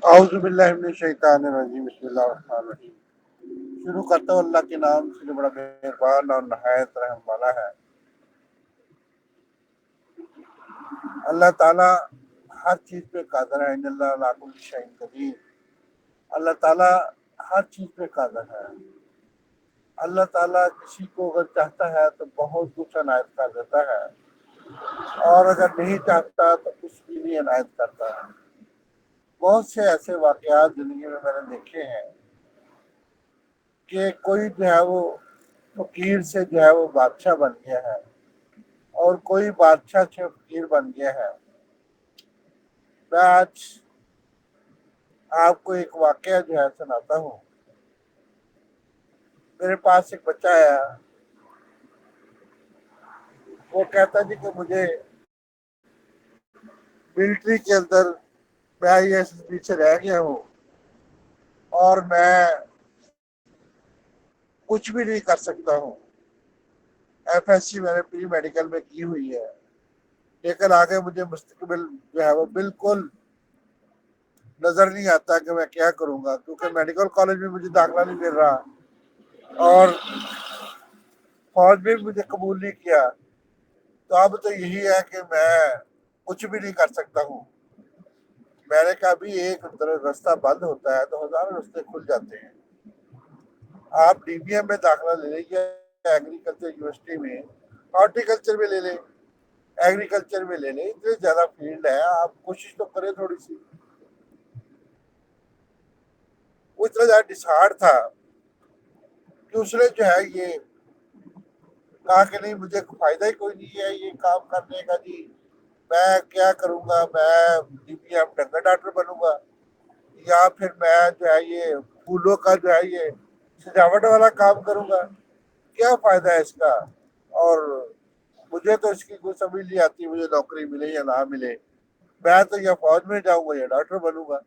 औज़ुबिल्लाहिमिनश्शैतानिर्रजीम बिस्मिल्लाहिर्रहमानिर्रहीम। शुरू करता हूँ अल्लाह के नाम से जो बड़ा मेहरबान और नहायत रहम वाला है। अल्लाह ताला हर चीज़ पे कादिर है। इन्नल्लाह अला कुल्लि शैइन कदीर। अल्लाह ताला हर चीज़ पे कादिर है। अल्लाह ताला किसी को अगर चाहता है तो बहुत कुछ अनायत कर देता है, और अगर नहीं चाहता तो कुछ भी नहीं अनायत करता है। बहुत से ऐसे वाक़यात ज़िंदगी में मैंने देखे हैं कि कोई जो है वो फ़कीर से जो है वो बादशाह बन गया है, और कोई बादशाह से फ़कीर बन गया है। मैं आज आपको एक वाक़या जो है सुनाता हूँ। मेरे पास एक बच्चा आया, वो कहता जी कि मुझे मिलिट्री के अंदर मैं आईएसएस से रह गया हूँ, और मैं कुछ भी नहीं कर सकता हूँ। एफएससी मैंने प्री मेडिकल में की हुई है, लेकिन आगे मुझे मुस्तकबिल जो है वो बिल्कुल नज़र नहीं आता कि मैं क्या करूँगा, क्योंकि मेडिकल कॉलेज में मुझे दाखिला नहीं मिल रहा, और फौज में भी मुझे कबूल नहीं किया। तो अब तो यही है कि मैं कुछ भी नहीं कर सकता हूँ। मैंने कहा अभी एक रास्ता बंद होता है तो हजारों रास्ते खुल जाते हैं। आप डीबीएम में दाखिला ले लीजिए, एग्रीकल्चर यूनिवर्सिटी में, हॉर्टिकल्चर में ले लें, एग्रीकल्चर में ले लें, इतने ज्यादा फील्ड है, आप कोशिश तो करें थोड़ी सी। वो इतना ज्यादा डिसहार्ड था कि उसने जो है ये कहा कि नहीं, मुझे फायदा ही कोई नहीं है ये काम करने का जी, मैं क्या करूँगा, मैं डीबीएम डंगर डॉक्टर बनूंगा, या फिर मैं जो है ये फूलों का जो है ये सजावट वाला काम करूंगा, क्या फायदा है इसका। और मुझे तो इसकी कोई समझ नहीं आती, मुझे नौकरी मिले या ना मिले, मैं तो या फौज में जाऊंगा या डॉक्टर बनूंगा।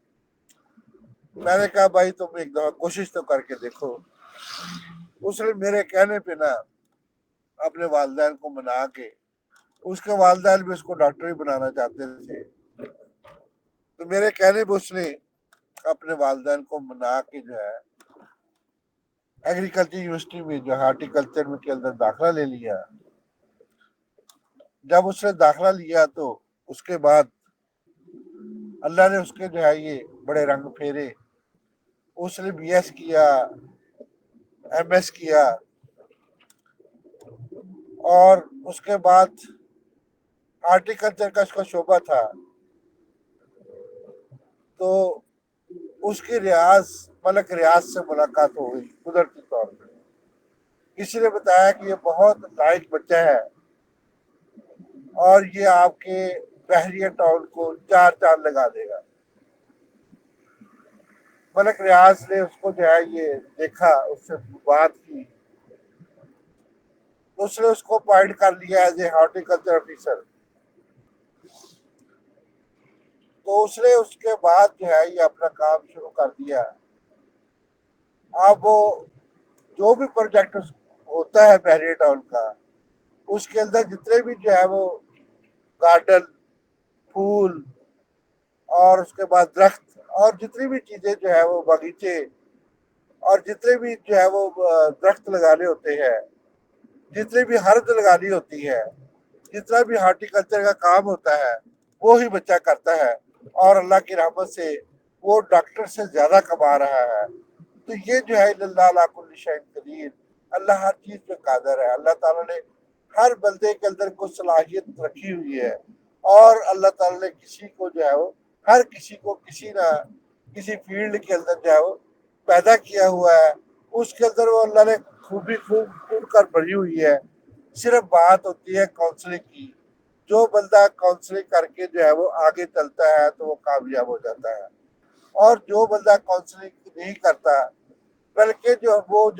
मैंने कहा भाई तुम एक दफा कोशिश तो करके देखो। उसने मेरे कहने पे ना अपने वालदैन को मना के, उसके वालदैन भी उसको डॉक्टर ही बनाना चाहते थे, तो मेरे कहने पे उसने अपने वालदैन को मना के जो है एग्रीकल्चर यूनिवर्सिटी में जो हार्टिकल्चर में के अंदर दाखिला ले लिया। जब उसने दाखिला लिया तो उसके बाद अल्लाह ने उसके जो है ये बड़े रंग फेरे। उसने बीएस किया, एमएस किया, और उसके बाद हार्टिकल्चर का उसका शोबा था, तो उसकी रियाज मलक रियाज से मुलाकात हो गई कुदरती तौर पर। किसी ने बताया कि ये बहुत लायक बच्चा है, और ये आपके बहरिया टाउन को चार चांद लगा देगा। मलक रियाज ने उसको जो है ये देखा, उससे बात की, तो उसने उसको अपॉइंट कर लिया एज ए हॉर्टिकल्चर ऑफिसर। तो उसने उसके बाद जो है ये अपना काम शुरू कर दिया। अब वो जो भी प्रोजेक्ट होता है बहरिया टाउन का, उसके अंदर जितने भी जो है वो गार्डन, फूल, और उसके बाद दरख्त, और जितनी भी चीजें जो है वो बगीचे, और जितने भी जो है वो दरख्त लगाने होते हैं, जितनी भी हर्द लगानी होती है, जितना भी हार्टिकल्चर का काम होता है, वो ही बच्चा करता है, और अल्लाह की रहमत से वो डॉक्टर से ज्यादा कमा रहा है। तो ये जो है अल्लाह अला कुल्ली शैइन कदीर, अल्लाह हर चीज पे कादर है। अल्लाह ताला ने हर बंदे के अंदर कुछ सलाहियत रखी हुई है, और अल्लाह ताला ने किसी को जो है वो हर किसी को किसी ना किसी फील्ड के अंदर जो है वो पैदा किया हुआ है। उसके अंदर वो अल्लाह ने खूबी खूब खूब कर भरी हुई है। सिर्फ बात होती है काउंसलिंग की। जो बंदा काउंसलिंग करके जो है वो आगे चलता है तो वो कामयाब हो जाता है, और जो बंदा काउंसलिंग नहीं करता, बल्कि जो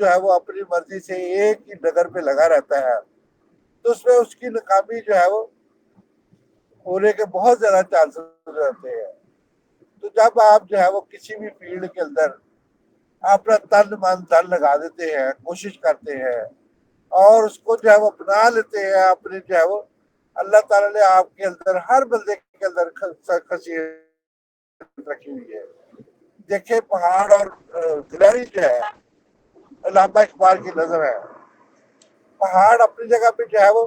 है वो अपनी मर्जी से एक ही डगर पे लगा रहता है, तो उसमें उसकी नाकामी जो है वो होने के बहुत ज्यादा चांसेस रहते हैं। तो जब आप जो है वो किसी भी फील्ड के अंदर अपना तन मन धन लगा देते हैं, कोशिश करते हैं, और उसको जो है वो अपना लेते हैं अपने जो है वो, अल्लाह ताला ने आपके अंदर हर बंदे के अंदर खसीयत रखी हुई है। देखे पहाड़ और गिलहरी जो है अल्लामा इकबाल की नजर है। पहाड़ अपनी जगह पे जो है वो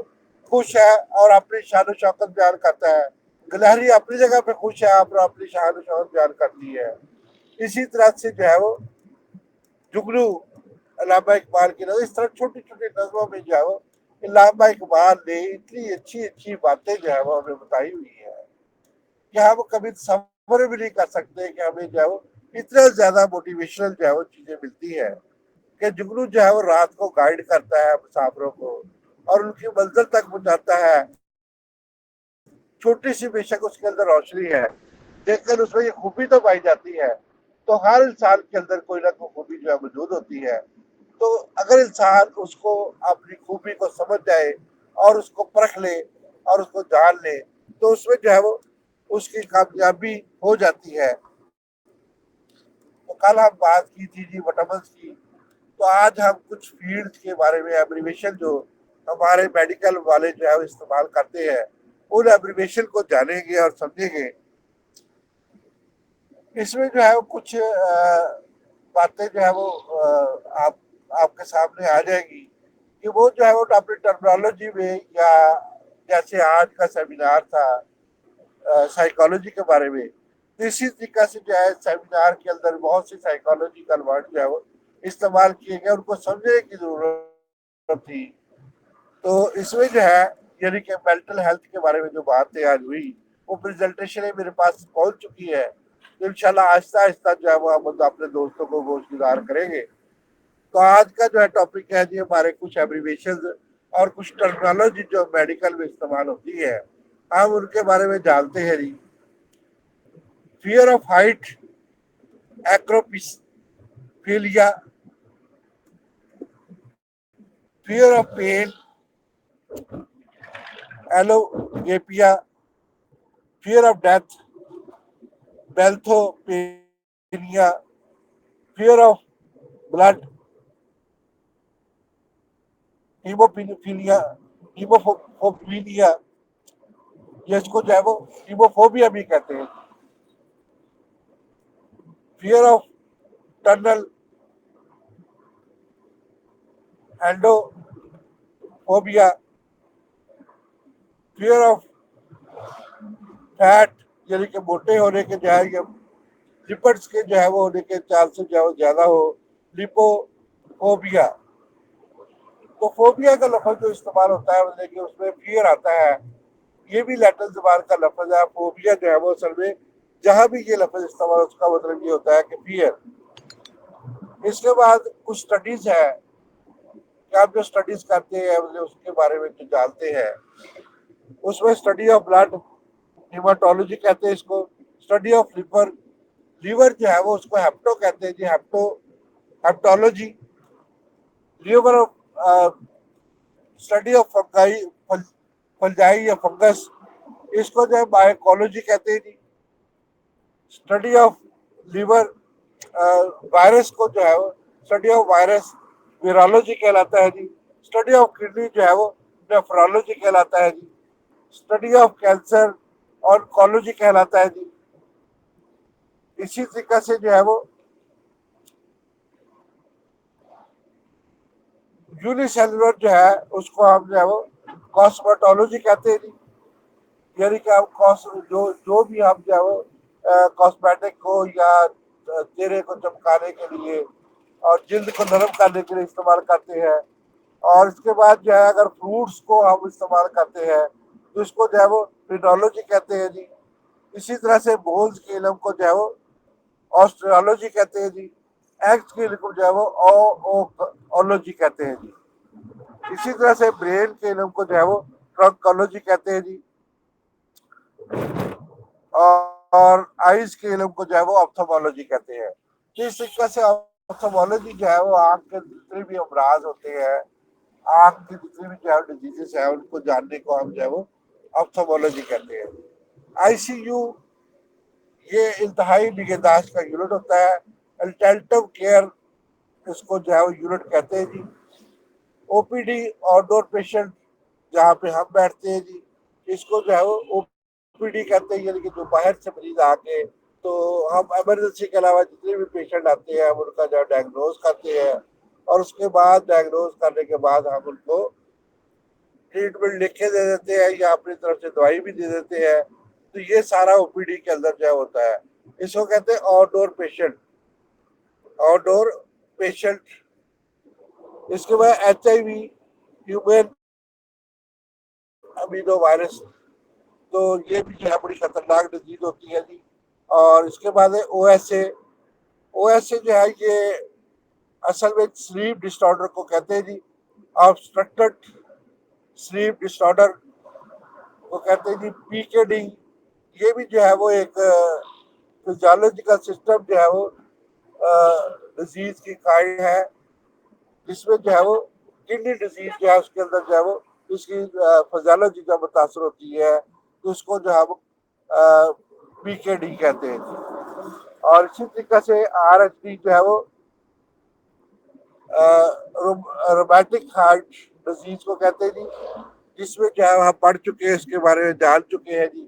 खुश है और अपनी शान शौकत बयान करता है, गिलहरी अपनी जगह पे खुश है और अपनी शान शौकत बयान करती है। इसी तरह से जो है वो जुगनू अल्लामा इकबाल की नजर, इस तरह छोटी छोटी नजरों में जो है वो अल्लामा इकबाल ने इतनी अच्छी अच्छी बातें जो है वो हमें बताई हुई है कि हम कभी सब्र भी नहीं कर सकते कि हमें जो है वो इतना ज्यादा मोटिवेशनल जो है वो चीजें मिलती है कि जुगनू जो है वो रात को गाइड करता है मुसाफिरों को और उनकी मंजिल तक पहुंचाता है। छोटी सी बेशक उसके अंदर रोशनी है, लेकिन उसमें ये खूबी तो पाई जाती है। तो हर इंसान के अंदर कोई ना कोई खूबी जो है मौजूद होती है। तो अगर इंसान उसको अपनी खूबी को समझ जाए और उसको परख ले और उसको जान ले, तो उसमें जो है वो उसकी कामयाबी हो जाती है। तो कल हम बात की थी जी विटामिन्स की, तो आज हम कुछ फील्ड के बारे में एब्रीवेशन जो हमारे मेडिकल वाले जो है इस्तेमाल करते हैं उन एब्रीवेशन को जानेंगे और समझेंगे। इसमें जो है वो कुछ बातें जो है वो आप आपके सामने आ जाएगी कि वो जो है वो अपनी टर्मिनोलॉजी में या जैसे आज का सेमिनार था साइकोलॉजी के बारे में, तो इसी तरीके से जो है सेमिनार के अंदर बहुत सी साइकोलॉजिकल वर्ड जो है वो इस्तेमाल किए गए, उनको समझने की जरूरत थी। तो इसमें जो है यानी कि मेंटल हेल्थ के बारे में जो बातें आज हुई वो प्रेजेंटेशन मेरे पास पहुंच चुकी है। तो इंशाल्लाह आहिस्ता आहिस्ता जो है वो हम अपने दोस्तों को गोशगुजार करेंगे। तो आज का जो है टॉपिक है जी हमारे कुछ एब्रीवेशन और कुछ टर्मिनोलॉजी जो मेडिकल में इस्तेमाल होती है, हम उनके बारे में जानते हैं जी। Fear of height, acrophilia, fear of pain, एलोगेपिया, फियर ऑफ डेथ, बेल्थोपेनिया, fear of blood, haemophilia, haemophobia, जिसको जो है वो हीमोफोबिया भी कहते हैं। फियर ऑफ टनल एंडोफोबिया, फियर ऑफ फैट यानी कि मोटे होने के जो है ये लिपिड्स के जो है वो होने के चांसेस जो है वो ज्यादा हो, लिपोफोबिया। तो फोबिया का लफ्ज जो इस्तेमाल होता है मतलब कि उसमें फियर आता है, ये भी लैटिन जुबान का लफ्ज है। फोबिया जो है वो असल में जहां भी ये लफ्ज इस्तेमाल उसका मतलब ये होता है कि फियर। इसके बाद कुछ स्टडीज है कि आप जो स्टडीज करते हैं मतलब उसके बारे में जो जानते हैं, उसमें स्टडी ऑफ ब्लड हिमाटोलॉजी कहते हैं इसको, स्टडी ऑफ लिवर, लीवर जो है वो उसको हेप्टो कहते हैं जी, हेप्टो hepatology, liver of study of fungi fungi या फंगस, इसको जो है बायोकोलॉजी कहते हैं जी। स्टडी ऑफ लीवर वायरस को जो है वो स्टडी ऑफ वायरस वायरोलॉजी कहलाता है जी। स्टडी ऑफ किडनी जो है वो नेफ्रोलॉजी कहलाता है जी। स्टडी ऑफ कैंसर ऑन्कोलॉजी कहलाता है जी। इसी तरीके से जो है वो यूनिसेलुलर जो है उसको हम जो है वो कॉस्मेटोलॉजी कहते हैं जी। यानी कि हम जो जो भी हम जो है वो कॉस्मेटिक को या चेहरे को चमकाने के लिए और जिल्द को नरम करने के लिए इस्तेमाल करते हैं। और इसके बाद जो है अगर फ्रूट्स को हम इस्तेमाल करते हैं तो इसको जो है वो फिनोलॉजी कहते हैं जी। इसी तरह से बोन्स के इलम को जो है वो ऑस्ट्रोलॉजी कहते हैं जी। एग्स के इलम को जो है वो ओलॉजी कहते हैं जी। इसी तरह से ब्रेन के इलम को जो है वो ट्रंकोलॉजी कहते हैं जी। और आइज के इलम को जो है वो ऑप्थोमोलॉजी कहते हैं। तो इस तरीके से ऑप्थोमोलॉजी जो है वो आंख के जितने भी अमराज होते हैं, आंख की जितनी भी जो है डिजीजेस है उनको जानने को हम जो है वो ऑप्थोमोलॉजी कहते हैं। आईसीयू ये इंतहाई निगहदाश्त का यूनिट होता है। अल्टरनेटिव केयर इसको जो है वो यूनिट कहते हैं जी। ओपीडी आउटडोर पेशेंट जहाँ पे हम बैठते हैं जी, इसको जो है वो ओपीडी कहते हैं, यानी कि जो बाहर से मरीज आके तो हम इमरजेंसी के अलावा जितने भी पेशेंट आते हैं हम उनका जो डायग्नोज करते हैं, और उसके बाद डायग्नोज करने के बाद हम उनको ट्रीटमेंट लिख के दे देते हैं या अपनी तरफ से दवाई भी दे देते हैं। तो ये सारा ओपीडी के अंदर जो होता है, इसको कहते हैं आउटडोर पेशेंट, आउटडोर पेशेंट। इसके बाद HIV, ह्यूमन अमीनो वायरस, तो ये भी जो है बड़ी खतरनाक डिजीज होती है जी। और इसके बाद है OSA। OSA जो है ये असल में स्लीप डिसऑर्डर को कहते हैं जी, ऑब्स्ट्रक्टेड स्लीप डिसऑर्डर को कहते हैं जी। PKD ये भी जो है वो एक फिजियोलॉजिकल सिस्टम जो है वो डिजीज की काइंड है, जिसमें जो है वो किडनी डिजीज जो है उसके अंदर जो है वो उसकी फिजियोलॉजी जब मुतासर होती है तो उसको जो है वो PKD कहते हैं। और इसी तरीके से RHD जो है वो रोमैटिक हार्ट डिजीज को कहते हैं जी, जिसमें जो है हम पढ़ चुके हैं, इसके बारे में जान चुके हैं जी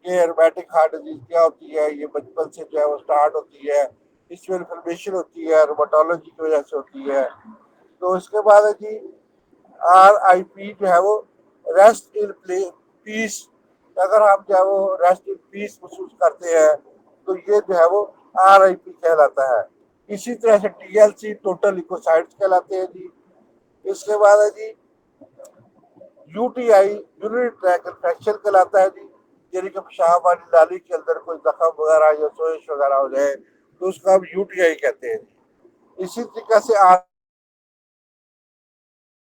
कि रोमैटिक हार्ट डिजीज क्या होती है। ये बचपन से जो है वो स्टार्ट होती है, इसमें इन्फ्लेमेशन होती है, रोमाटोलॉजी की वजह से होती है। तो इसके बाद है जी RIP जो है वो रेस्ट इन पीस। अगर हम जो है वो रेस्ट इन पीस महसूस करते हैं तो ये जो है वो RIP कहलाता है। इसी तरह से TLC टोटल लिकोसाइट्स कहलाते हैं जी। इसके बाद है जी UTI यूरिनरी ट्रैक इन्फेक्शन कहलाता है जी, यानी कि पेशाब वाली नाली के अंदर कोई जख्म वगैरह या सोजिश वगैरह हो जाए तो उसका हम UTI कहते हैं। इसी तरीके से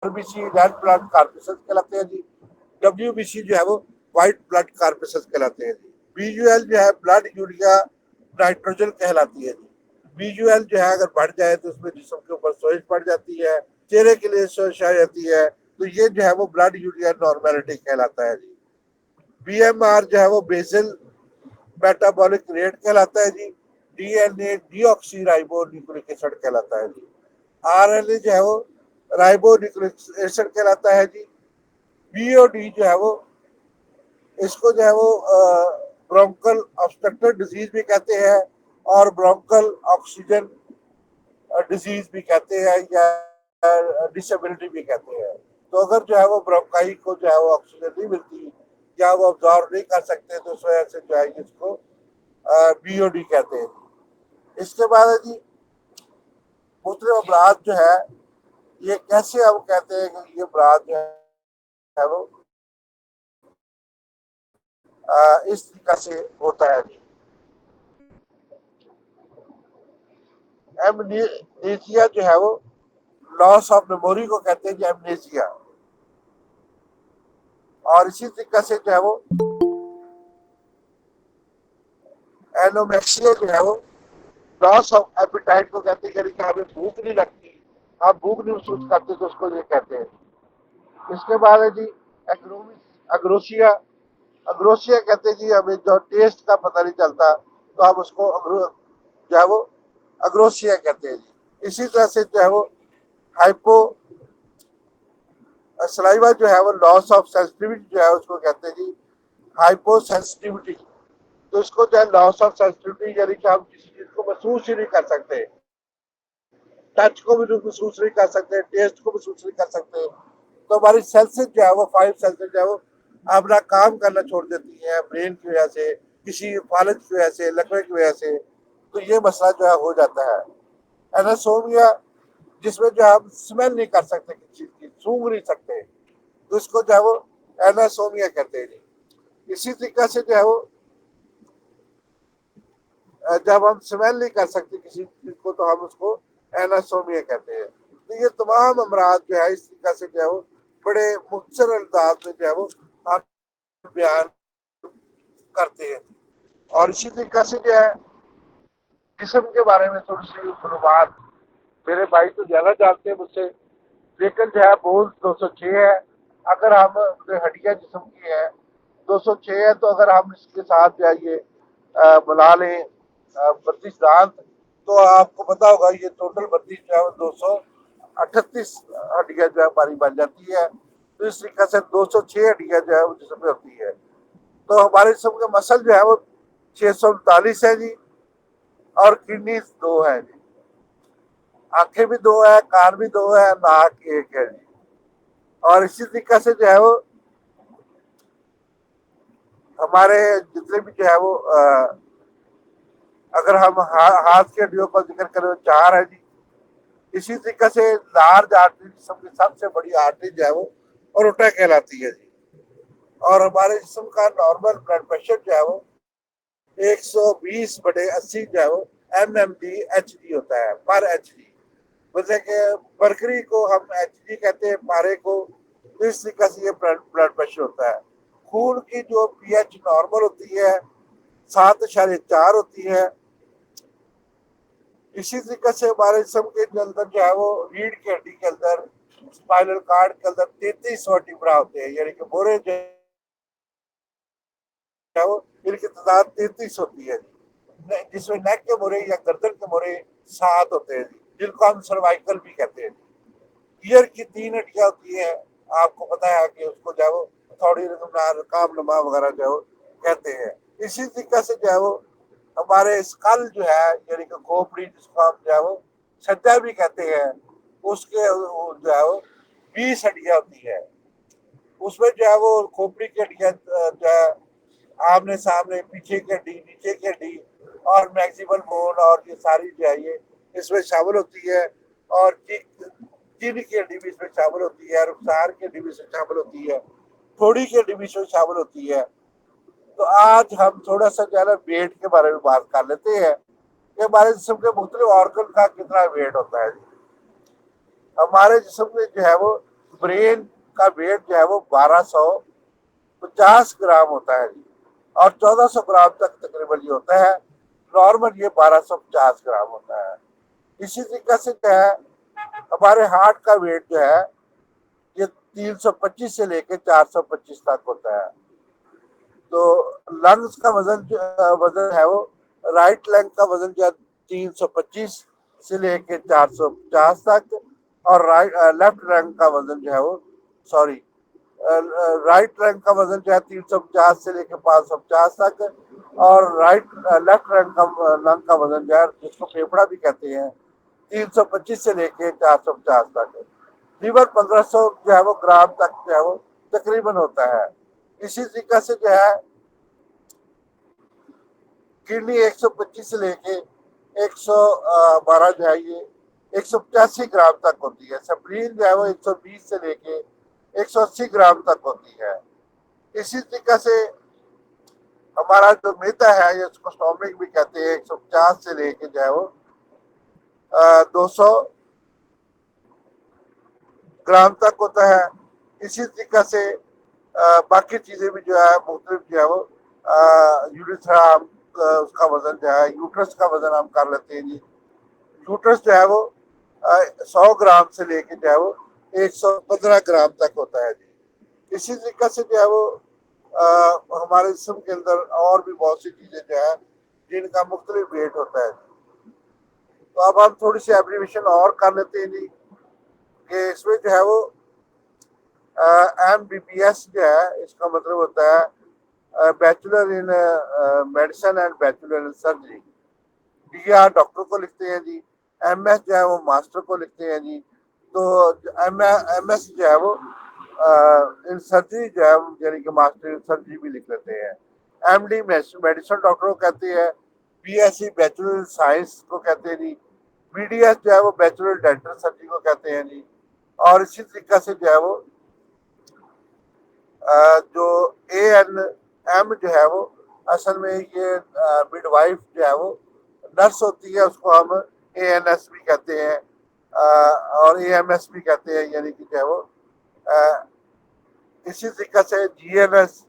RBC रेड ब्लड कॉर्पसेस कहलाते हैं जी। WBC जो है वो व्हाइट ब्लड कॉर्पसेस कहलाते हैं जी। BUL जो है ब्लड यूरिया नाइट्रोजन कहलाती है जी। BUL जो है अगर बढ़ जाए तो उसमें जिस्म के ऊपर सोजिश पड़ जाती है, चेहरे के लिए सोजिश आ जाती है, तो ये जो है वो ब्लड यूरिया नॉर्मेलिटी कहलाता है जी। BMR जो है वो बेसल मेटाबॉलिक रेट कहलाता है जी। DNA deoxy ribo nucleic acid कहलाता है जी। RNA जो है वो राइबो न्यूक्लिक एसिड कहलाता है जी। BOD जो है वो इसको जो है वो ब्रोंकल ऑब्स्ट्रक्टिव डिजीज भी कहते हैं और ब्रोंकल ऑक्सीजन डिजीज भी कहते हैं या डिसेबिलिटी भी कहते हैं। तो अगर जो है वो ब्रोंकाई को जो है वो ऑक्सीजन नहीं मिलती या वो ऑब्जॉर्व नहीं कर सकते तो उस वजह से जो है इसको BOD कहते हैं। इसके बाद है जी मुख्तलिफ अमराज जो है ये कैसे हम कहते हैं कि ये अमराज जो है वो इस तरीके से होता है जी। एमनेसिया जो है वो लॉस ऑफ मेमोरी को कहते हैं जी, एमनेसिया। और इसी तरीके से जो है वो एनोमेक्सिया जो है वो लॉस ऑफ एपिटाइट को कहते हैं, यानी कि हमें भूख नहीं लगती, आप भूख नहीं महसूस करते तो उसको ये कहते हैं। इसके बाद है जी अग्रोसिया। अग्रोसिया कहते हैं जी हमें जो टेस्ट का पता नहीं चलता तो आप उसको जो है वो अग्रोसिया कहते हैं जी। इसी तरह से जो है वो हाइपो सलाइवा जो है वो लॉस ऑफ सेंसिटिविटी जो है उसको कहते हैं जी हाइपो सेंसिटिविटी। तो इसको जो है लॉस ऑफ सेंसिटिविटी, यानी कि हम किसी चीज को महसूस ही नहीं कर सकते, टच को भी महसूस नहीं कर सकते, टेस्ट को महसूस नहीं कर सकते। तो हमारी सेंसेस जो है वो 5 सेंसेस जो है वो अपना काम करना छोड़ देती है ब्रेन की वजह से, किसी फालज की वजह से, लकवे की वजह से। तो ये मसला जो है हो जाता है। एनासोमिया जिसमें जो हम स्मेल नहीं कर सकते किसी चीज की, सूंघ नहीं सकते, तो इसको जो है वो एनासोमिया कहते हैं। इसी तरीके से जो है वो जब हम स्मेल नहीं कर सकते किसी चीज को तो हम उसको एनासोमिया कहते हैं। तो ये तमाम अमराज जो है इस तरीके से जो है वो बड़े मुख्तसर अंदाज में जो है वो हम बयान करते हैं। और इसी तरीके से जो है जिस्म के बारे में थोड़ी सी मालूमात मेरे भाई तो ज्यादा जानते हैं मुझसे, लेकिन जो है बोल 206 है। अगर हम हड्डियां जिस्म की है 206 है, तो अगर हम इसके साथ जो है ये मिला लें 32 दांत, तो आपको पता होगा ये टोटल 32 जो है 238 हड्डियां जो है हमारी बन जाती है। तो इस तरीके से 206 हड्डियां जो है वो जिस्म में होती है। तो हमारे जिस्म के मसल जो है वो 639 है जी। और किडनी 2 है जी, आंखें भी 2 है, कान भी 2 है, नाक 1 है जी। और इसी तरीके से जो है वो हमारे जितने भी जो है वो अगर हम हाथ की हड्डियों का जिक्र करें 4 है जी। इसी तरीके से लार्ज आर्टरी जिसम की सबसे बड़ी आर्टरी जो है वो ओरोटा कहलाती है जी। और हमारे जिसम का नॉर्मल ब्लड प्रेशर जो है वो 120/80 जो है वो mmHg होता है पर एचजी। जैसे कि मरकरी को हम एचजी कहते हैं, पारे को। तो इस तरीके से ये ब्लड प्रेशर होता है। खून की जो पीएच नॉर्मल होती है 7.4 होती है। इसी तरीके से हमारे जिसम के अंदर जो है वो रीढ़ की हड्डी के अंदर, स्पाइनल कार्ड के अंदर 33 वर्टिब्रा होते हैं, यानी कि मोरे जो है वो इनकी तादाद 33 होती है, जिसमें नेक के मोरे या गर्दन के मोरे 7 होते हैं, जिनको हम सर्वाइकल भी कहते हैं। ईयर की 3 हड्डियां होती है, आपको पता है कि उसको जो है वो थोड़ी काम नमा वगैरह जो है वो कहते हैं। इसी तरीके से जो है वो हमारे स्कल जो है, यानी कि खोपड़ी जिसको हम जो है वो छज्जा भी कहते हैं, उसके जो है वो 20 हड्डियां होती है। उसमें जो है वो खोपड़ी की हड्डियां जो है आमने सामने, पीछे की हड्डी, नीचे की हड्डी और मैक्सिमल बोन, और ये सारी जो है ये इसमें शामिल होती है। और चीनी की हड्डी भी इसमें शामिल होती है, रुखसार की हड्डी भी इसमें शामिल होती है, थोड़ी की हड्डी भी इसमें शामिल होती है। तो आज हम थोड़ा सा जो है ना वेट के बारे में बात कर लेते हैं कि हमारे जिसम के मुख्तलिफ ऑर्गन का कितना वेट होता है। हमारे जिसम में जो है वो ब्रेन का वेट जो है वो 1250 ग्राम होता है जी, और 1400 ग्राम तक तकरीबन ये होता है। नॉर्मल ये 1250 ग्राम होता है। इसी तरीके से जो है हमारे हार्ट का वेट जो है ये 325 से लेके 425 तक होता है। तो लंग्स का वजन है वो, राइट लंग का वजन जो है 325 से लेके 450 तक। और लेफ्ट लंग का वजन जो है वो, सॉरी, राइट लंग का वजन जो है 350 से लेके 550 तक। और लेफ्ट लंग का वजन जो है, जिसको फेफड़ा भी कहते हैं, 325 से लेके 450 तक। लीवर 1500 जो है वो ग्राम तक जो है वो तकरीबन होता है। इसी तरीके से जो है किडनी 125 से लेके 112 जो है ये 185 ग्राम तक होती है। स्प्लीन जो है वो 120 से लेके 180 ग्राम तक होती है। इसी तरीके से हमारा जो मैदा है, इसको स्टोमिक भी कहते हैं, 150 से लेके जो है वो 200 ग्राम तक होता है। इसी तरीके से बाकी चीजें भी जो है मुख्तलिफ जो है वो यूरिथ्रा, उसका वजन जो है, यूट्रस का वजन हम कर लेते हैं जी। यूट्रस जो है वो 100 ग्राम से लेके जो है वो 115 ग्राम तक होता है जी। इसी तरीके से जो है वो हमारे जिस्म के अंदर और भी बहुत सी चीजें जो है जिनका मुख्तलिफ वेट होता है। तो अब हम थोड़ी सी एब्रीवेशन और कर लेते हैं जी, कि इसमें जो है वो MBBS जो है, इसका मतलब होता है bachelor in medicine and bachelor in surgery. BR doctor को लिखते हैं जी। MS जो है वो मास्टर को लिखते हैं जी। तो MS जो है वो इन सर्जरी जो है, यानी कि मास्टर इन सर्जरी भी लिख लेते हैं। MD मेडिसिन डॉक्टर को कहते हैं। BSc बैचलर इन साइंस को कहते हैं जी। BDS जो है वो बैचलर डेंटल सर्जरी को कहते हैं जी। और इसी तरीके से जो है वो जो ANM जो है वो असल में ये मिडवाइफ जो है वो नर्स होती है, उसको हम ANS भी कहते हैं और AMS भी कहते हैं, यानी कि जो है वो इसी तरीके से GNS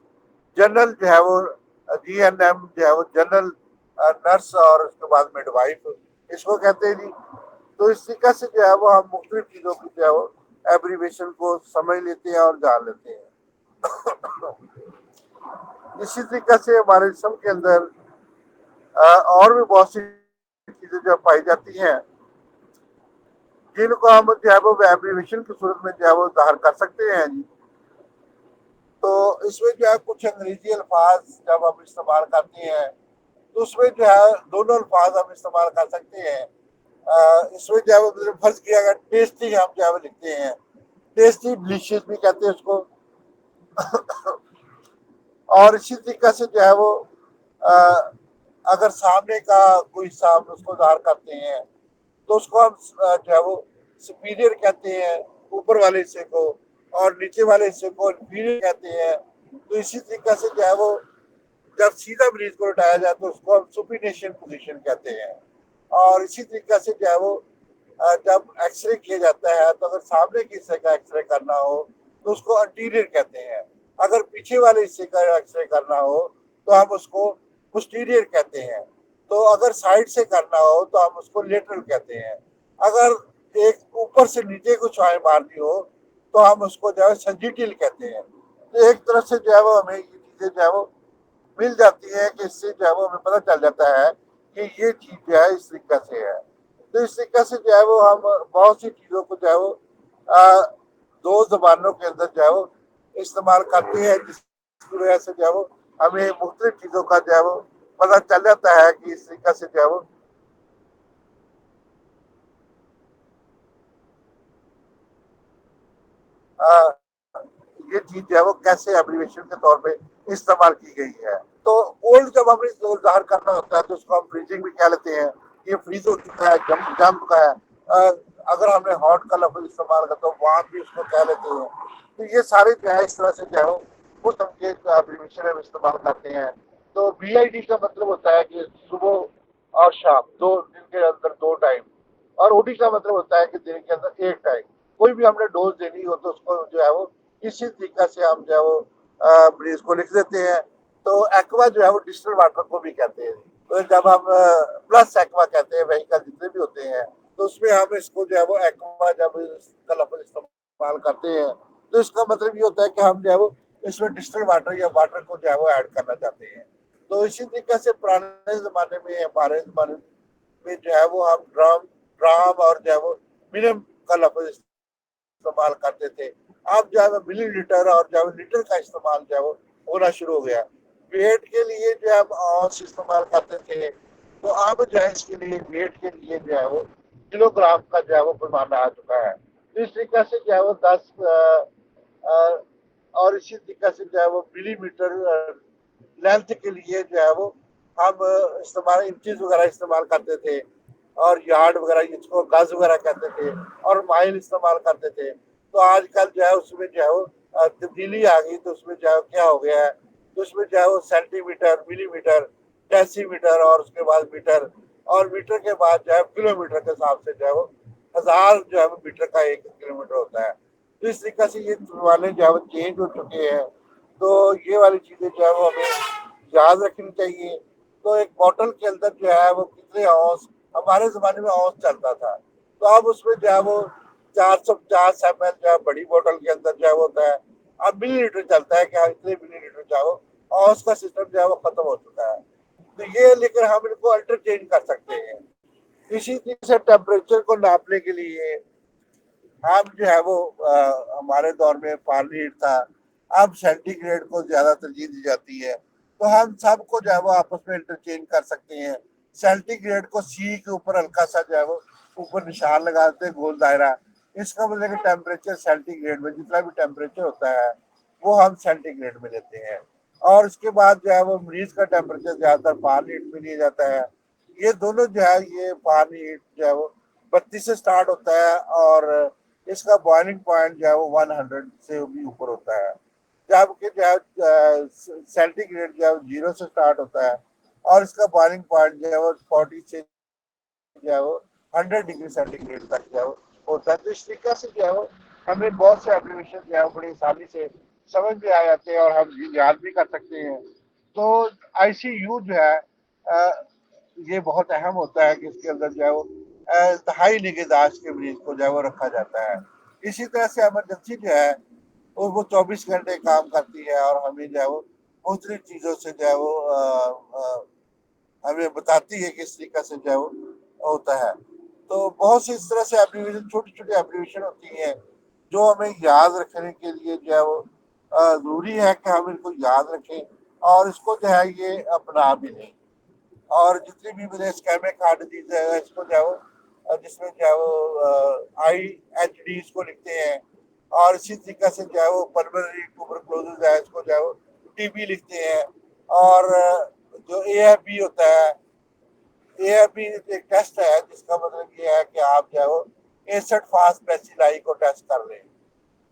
जनरल जो है वो, GNM जो है वो जनरल नर्स, और उसके बाद मिडवाइफ इसको कहते हैं जी। तो इस तरीके से जो है वो हम मुख्तलिफ चीज़ों की जो है वो एब्रीवेशन को समझ लेते हैं और जान लेते हैं। इसी तरीके से हमारे जिस्म के अंदर और भी बहुत सी चीजें जो पाई जाती हैं, जिनको हम जो है वो एब्रीवेशन की सूरत में जो है वो जाहिर कर सकते हैं जी। तो इसमें जो है कुछ अंग्रेजी अल्फाज जब हम इस्तेमाल करते हैं, तो उसमें जो है दोनों अल्फाज हम इस्तेमाल कर सकते हैं। इसमें जो है वो मतलब फर्ज किया अगर टेस्टी हम जो है वो लिखते हैं, टेस्टी डिलीशियस भी कहते हैं उसको। और इसी तरीके से जो है वो अ, अगर सामने का कोई हिस्सा हम उसको ज़ाहिर करते हैं तो उसको हम जो है वो सुपीरियर कहते हैं ऊपर वाले हिस्से को, और नीचे वाले हिस्से को इंफीरियर कहते हैं। तो इसी तरीके से जो है वो जब सीधा मरीज को उठाया जाए तो उसको हम सुपीनेशियन पोजीशन कहते हैं। और इसी तरीके से जो है वो जब एक्सरे किया जाता है तो अगर सामने के हिस्से का एक्सरे करना हो तो उसको अंटीरियर कहते हैं, अगर पीछे वाले हिस्से का एक्सरे करना हो तो हम उसको पोस्टीरियर कहते हैं, तो अगर साइड से करना हो तो हम उसको लेटरल कहते हैं, अगर एक ऊपर से नीचे को छाए मारनी हो तो हम उसको जो है सजिटिल कहते हैं। तो एक तरफ से जो है वो हमें ये चीजें जो है वो मिल जाती है कि इससे जो है वो हमें पता चल जाता है कि ये चीज जो है इस तरीके से है। तो इस तरीके से जो है वो हम बहुत सी चीजों को जो है वो आ, दो जबानों के अंदर जो है वो इस्तेमाल करते हैं, जिसकी वजह से जो है वो हमें मुख्तलिफ चीजों का जो है वो पता चल जाता है कि इस तरीके से जो है वो आ, ये चीज जो है वो कैसे एब्रीवेशन के तौर पे इस्तेमाल की गई है। तो कोल्ड जब हमें ज़ाहिर करना होता है तो उसको हम फ्रीजिंग भी कह लेते हैं, ये फ्रीज हो चुका है, जम चुका है। अगर हमने हॉट का लफ्ज इस्तेमाल करता तो वहां भी उसको कह लेते हैं। तो ये सारे जो है इस तरह से जो है वो समझे एब्रीवेशन हम इस्तेमाल करते हैं। तो BID का मतलब होता है कि सुबह और शाम, दो दिन के अंदर दो टाइम। और OD का मतलब होता है कि दिन के अंदर एक टाइम। कोई भी हमने डोज देनी हो तो उसको जो है वो इसी तरीका से हम जो है वो मरीज को लिख देते हैं। तो एक्वा जो है वो डिस्टिल वाटर को भी कहते हैं। तो जब हम प्लस एक्वा कहते हैं व्हीकल जितने भी होते हैं, तो उसमें हम इसको जो है वो एक्वा जब इसका लफ्ज इस्तेमाल करते हैं तो इसका मतलब ये होता है कि हम जो है वो इसमें डिस्टिल वाटर या वाटर को जो है वो ऐड करना चाहते हैं। तो इसी तरीके से पुराने जमाने में हमारे जमाने में जो है वो हम ड्राम ड्राम और जो है वो मिनिमम का लफ्ज इस्तेमाल करते थे। अब जो है वो मिली लीटर और जो है लीटर का इस्तेमाल जो है वो होना शुरू हो गया। वेट के लिए जो है हम औंस इस्तेमाल करते थे, तो अब जो है इसके लिए वेट के लिए जो है वो किलोग्राम का जो है वो पैमाना आ चुका है। तो इस तरीके से जो है वो 10 और इसी तरीके से जो है वो मिलीमीटर लेंथ के लिए जो है वो हम इस्तेमाल इंचेस वगैरह इस्तेमाल करते थे, और यार्ड वगैरह जिसको गज वगैरह कहते थे, और माइल इस्तेमाल करते थे। तो आजकल जो है उसमें जो है वो तब्दीली आ गई, तो उसमें जो है क्या हो गया है, तो उसमें जो है वो सेंटीमीटर, मिलीमीटर, डेसीमीटर, और उसके बाद मीटर, और मीटर के बाद जो है किलोमीटर के हिसाब से जो है वो हजार जो है वो मीटर का एक किलोमीटर होता है। तो इस तरीके से ये वाले जो है वो चेंज हो चुके हैं। तो ये वाली चीजें जो है वो हमें याद रखनी चाहिए। तो एक बॉटल के अंदर जो है वो कितने औंस, हमारे जमाने में औंस चलता था, तो अब उसमें जो है वो 450 ml जो है बड़ी बोतल के अंदर जो है वो होता है। अब मिलीलीटर चलता है कि हाँ इतने मिलीलीटर जो है वो औंस का सिस्टम जो है वो खत्म हो चुका है। तो ये लेकर हम इनको अल्टरचेंज कर सकते हैं। इसी तरह से टेम्परेचर को नापने के लिए अब जो है वो हमारे दौर में फारेनहीट था, अब सेंटीग्रेड को ज्यादा तरजीह दी जाती है। तो हम सबको जो है वो आपस में इंटरचेंज कर सकते हैं। सेंटीग्रेड को C के ऊपर हल्का सा जो है वो ऊपर निशान लगा देते हैं, गोल दायरा। इसका मतलब कि टेम्परेचर सेंटीग्रेड में जितना भी टेम्परेचर होता है वो हम सेंटीग्रेड में लेते हैं। और उसके बाद जो है वो मरीज का टेम्परेचर ज्यादातर फारेनहीट में लिया जाता है। ये दोनों जो है ये फारेनहीट जो है वो 32 से स्टार्ट होता है, और इसका बॉइलिंग पॉइंट जो है वो 100 से भी ऊपर होता है। जबकि जो है सेंटीग्रेड जो है 0 से स्टार्ट होता है, और इसका बॉइलिंग पॉइंट जो है वो 40 से जो है वो 100 डिग्री सेंटीग्रेड तक जो है वो होता है। तो इस तरीके से जो है वो हमें बहुत से एप्लीकेशन जो है वो बड़ी आसानी से समझ में आ जाते हैं और हम याद भी कर सकते हैं। तो ICU जो है ये बहुत अहम होता है कि इसके अंदर जो है वो इंतहाई निगहदाश्त के मरीज को जो है वो रखा जाता है। इसी तरह से इमरजेंसी जो है वो 24 घंटे काम करती है, और हमें जो है वो मुख्तलिफ चीज़ों से जो है वो हमें बताती है कि इस तरीके से जो है वो होता है। तो बहुत सी इस तरह से एप्लीकेशन, छोटी छोटी एप्लीकेशन होती हैं जो हमें याद रखने के लिए जो है वो ज़रूरी है कि हम इनको याद रखें और इसको जो है ये अपना भी लें। और जितनी भी मुझे स्कैमिक हार्ट डिजीज है इसको जो है वो जिसमें जो है वो IHD इसको लिखते हैं, और इसी तरीके से जो है वो पल्मोनरी ट्यूबरकुलोसिस है इसको जो है वो TB लिखते हैं। और जो AFB होता है, AFB एक टेस्ट है जिसका मतलब ये है कि आप जो है वो एसिड फास्ट बेसिलाई को टेस्ट कर लें।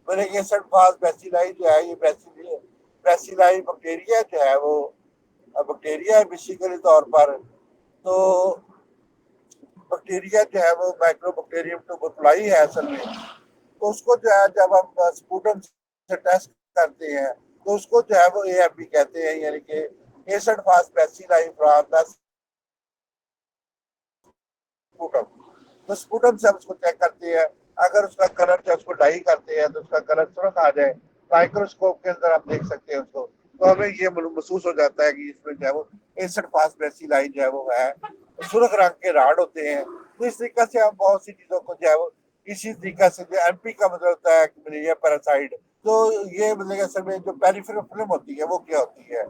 मैंने एसिड फास्ट बेसिलाई जो है ये बेसिलाई बैक्टीरिया जो है वो बैक्टीरिया है बेसिकली तौर पर। तो बैक्टीरिया जो है वो माइक्रोबैक्टीरियम ट्यूबरकुलाई है असल में। तो उसको जो है जब हम स्पूटम से टेस्ट करते हैं तो उसको जो है वो AFB कहते हैं, यानी कि acid fast bacilli from the sputum. तो स्पूटम से हम उसको चेक करते हैं, अगर उसका कलर जो उसको डाई करते हैं तो उसका कलर सुर्ख आ जाए, माइक्रोस्कोप के अंदर आप देख सकते हैं उसको, तो हमें ये महसूस हो जाता है कि इसमें जो है वो एसिड फास्ट बेसिलाई जो है वो है, सुर्ख रंग के राड होते हैं। तो इस तरीके से हम बहुत सी चीजों को जो है वो इसी तरीके से, जो MP का मतलब होता है मलेरिया पैरासाइड, तो ये मतलब असल में जो पेरिफेरल फिल्म होती है वो क्या होती है,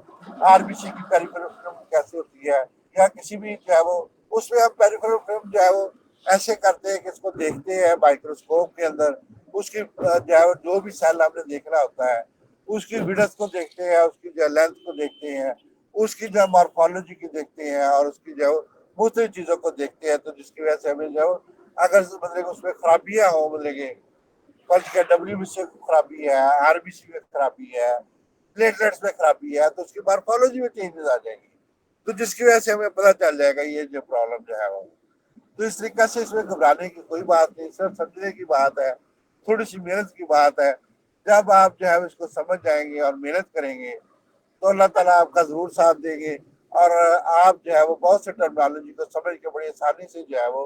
RBC की पेरिफेरल फिल्म कैसे होती है, या किसी भी जो है वो उसमें हम पेरिफेरल फिल्म जो है वो ऐसे करते हैं कि इसको देखते हैं माइक्रोस्कोप के अंदर, उसकी जो है जो भी सेल हमने देखना होता है उसकी विड्थ को देखते हैं, उसकी जो लेंथ को देखते हैं, उसकी जो मॉर्फोलॉजी की देखते हैं, और उसकी जो मुख्तलिफ चीजों को देखते हैं। तो जिसकी वजह से हमें जो अगर मतलब उसमें खराबियां हो, मतलब फर्ज का WBC में खराबी है, RBC में खराबी है, प्लेटलेट्स में खराबी है, तो उसकी मॉर्फोलॉजी में चेंजेस आ जाएंगी, तो जिसकी वजह से हमें पता चल जाएगा ये जो प्रॉब्लम जो है वो। तो इस तरीके से इसमें घबराने की कोई बात नहीं, सिर्फ समझने की बात है, थोड़ी सी मेहनत की बात है। जब आप जो है इसको समझ जाएंगे और मेहनत करेंगे तो अल्लाह ताला आपका जरूर साथ देंगे, और आप जो है वो बहुत से टर्मिनोलॉजी को समझ के बड़ी आसानी से जो है वो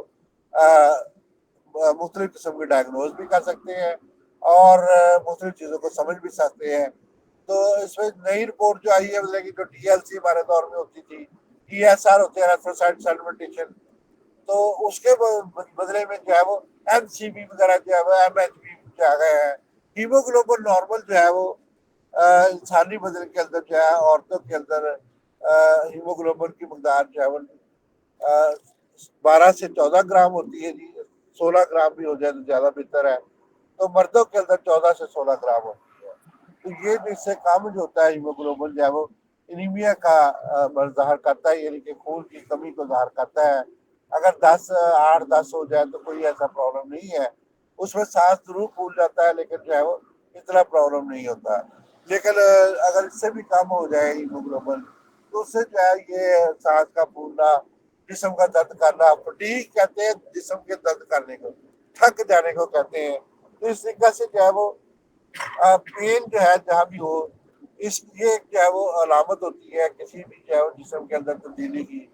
मुख्तलिफ किस्म के डायग्नोज भी कर सकते हैं, और मुख्तलिफ चीज़ों को समझ भी सकते हैं। तो इसमें नई रिपोर्ट जो आई है, मतलब कि जो TLC हमारे दौर में होती थी, ESR होते हैं, एरेथ्रोसाइट सेडिमेंटेशन, तो उसके बदले में जो है वो MCV वगैरह जो है वो MHB जो आ गए हैं। हीमोग्लोबिन नॉर्मल जो है वो इंसानी बदन के अंदर जो है औरतों के अंदर हीमोग्लोबिन की मकदार जो है वो 12 से 14 ग्राम होती है जी, 16 ग्राम भी हो जाए तो ज्यादा बेहतर है। तो मर्दों के अंदर 14 से 16 ग्राम होती है। तो ये जिससे कम जो होता है हीमोग्लोबिन जो है वो एनीमिया का ज़ाहिर करता है, यानी कि खून की कमी को ज़ाहिर करता है। अगर 8-10 हो जाए तो कोई ऐसा प्रॉब्लम नहीं है, उसमें सांस जरूर फूल जाता है लेकिन जो है वो इतना प्रॉब्लम नहीं होता। लेकिन अगर इससे भी कम हो जाए हीमोग्लोबिन तो उससे जो है ये सांस का फूलना, जिसम का दर्द करना, फटीग कहते हैं जिसम के दर्द करने को, थक जाने को कहते हैं। तो इस तरीके से जो है वो पेन जो है जहाँ भी हो, इस ये जो है वो अलामत होती है किसी भी जो है वो जिसम के अंदर तब्दीली की।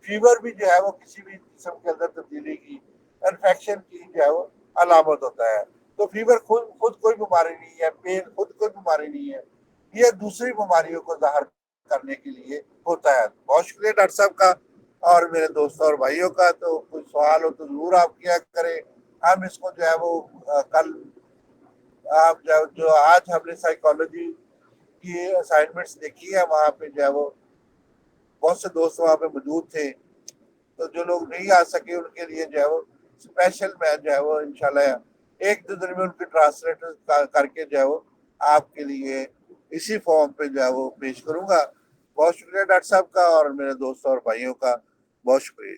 फीवर भी जो है वो किसी भी जिसम के अंदर तब्दीली की, इन्फेक्शन की जो है वो अलामत होता है। तो फीवर खुद खुद कोई बीमारी नहीं है, पेन खुद कोई बीमारी नहीं है, ये दूसरी बीमारियों को जाहिर करने के लिए होता है। बहुत शुक्रिया डॉक्टर साहब का और मेरे दोस्तों और भाइयों का। तो कोई सवाल हो तो जरूर आप किया करें, हम इसको जो है वो कल आप जो आज हमने साइकोलॉजी की असाइनमेंट्स देखी है वहाँ पे जो है वो बहुत से दोस्त वहाँ पे मौजूद थे। तो जो लोग नहीं आ सके उनके लिए जो है वो स्पेशल मैं जो है वो इंशाल्लाह 1-2 दिन में उनकी ट्रांसलेटर करके जो है वो आपके लिए इसी फॉर्म पे जो है वो पेश करूंगा। बहुत शुक्रिया डॉक्टर साहब का और मेरे दोस्तों और भाइयों का, बहुत शुक्रिया।